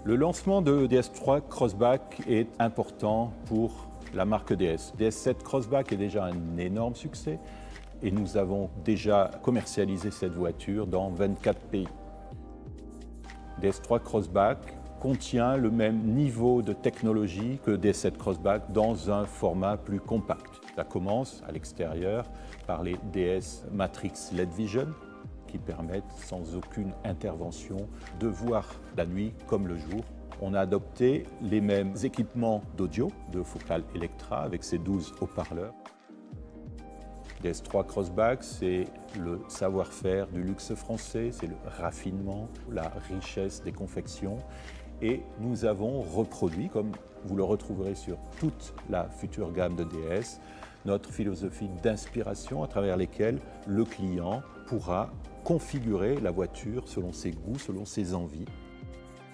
Le lancement de DS3 Crossback est important pour la marque DS. DS7 Crossback est déjà un énorme succès et nous avons déjà commercialisé cette voiture dans 24 pays. DS3 Crossback contient le même niveau de technologie que DS7 Crossback dans un format plus compact. Ça commence à l'extérieur par les DS Matrix LED Vision qui permettent sans aucune intervention de voir la nuit comme le jour. On a adopté les mêmes équipements d'audio de Focal Electra avec ses 12 haut-parleurs. DS3 Crossback, c'est le savoir-faire du luxe français, c'est le raffinement, la richesse des confections. Et nous avons reproduit, comme vous le retrouverez sur toute la future gamme de DS, notre philosophie d'inspiration à travers lesquelles le client pourra configurer la voiture selon ses goûts, selon ses envies.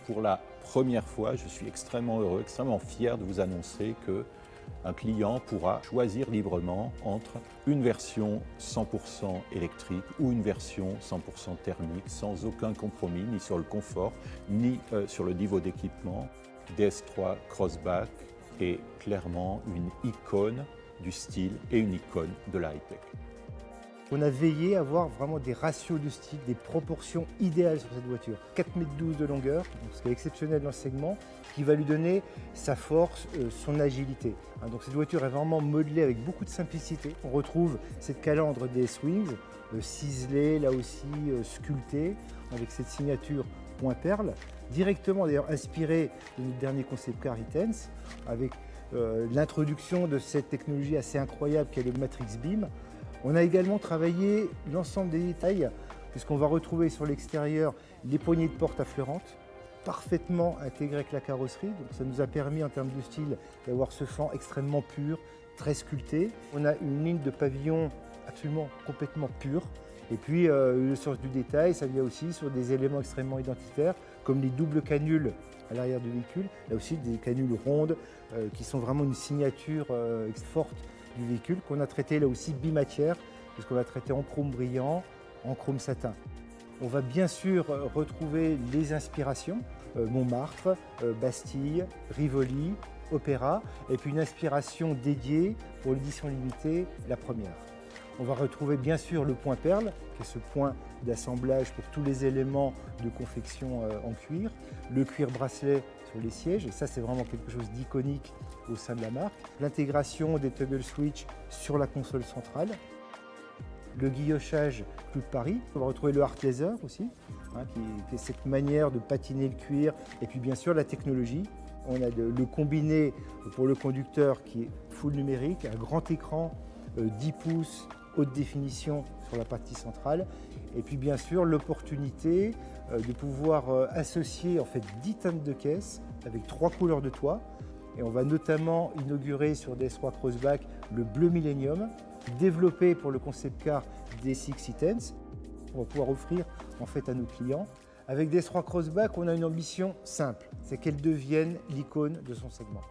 Pour la première fois, je suis extrêmement heureux, extrêmement fier de vous annoncer qu'un client pourra choisir librement entre une version 100% électrique ou une version 100% thermique, sans aucun compromis, ni sur le confort, ni sur le niveau d'équipement. DS3 Crossback est clairement une icône du style et une icône de la high-tech. On a veillé à avoir vraiment des ratios de style, des proportions idéales sur cette voiture. 4,12 m de longueur, ce qui est exceptionnel dans le segment, qui va lui donner sa force, son agilité. Donc cette voiture est vraiment modelée avec beaucoup de simplicité. On retrouve cette calandre des Wings, ciselée, là aussi sculptée, avec cette signature point perle, directement d'ailleurs inspirée de notre dernier concept car E-Tense, avec l'introduction de cette technologie assez incroyable qu'est le Matrix Beam. On a également travaillé l'ensemble des détails, puisqu'on va retrouver sur l'extérieur les poignées de porte affleurantes, parfaitement intégrées avec la carrosserie. Donc ça nous a permis en termes de style d'avoir ce flanc extrêmement pur, très sculpté. On a une ligne de pavillon absolument complètement pure. Et puis le sens du détail, ça vient aussi sur des éléments extrêmement identitaires, comme les doubles canules à l'arrière du véhicule. Là aussi des canules rondes qui sont vraiment une signature forte du véhicule, qu'on a traité là aussi bimatière, puisqu'on va traiter en chrome brillant, en chrome satin. On va bien sûr retrouver les inspirations, Montmartre, Bastille, Rivoli, Opéra, et puis une inspiration dédiée pour l'édition limitée, la première. On va retrouver bien sûr le point perle, qui est ce point d'assemblage pour tous les éléments de confection en cuir, le cuir bracelet sur les sièges, et ça c'est vraiment quelque chose d'iconique au sein de la marque. L'intégration des toggle switch sur la console centrale, le guillochage Clou de Paris. On va retrouver le Art Laser aussi, qui est cette manière de patiner le cuir, et puis bien sûr la technologie. On a le combiné pour le conducteur qui est full numérique, un grand écran 10 pouces haute définition sur la partie centrale, et puis bien sûr l'opportunité de pouvoir associer en fait 10 tonnes de caisse avec 3 couleurs de toit, et on va notamment inaugurer sur DS3 Crossback le bleu Millennium, développé pour le concept car DS6 E-Tense. On va pouvoir offrir en fait à nos clients. Avec DS3 Crossback, on a une ambition simple, c'est qu'elle devienne l'icône de son segment.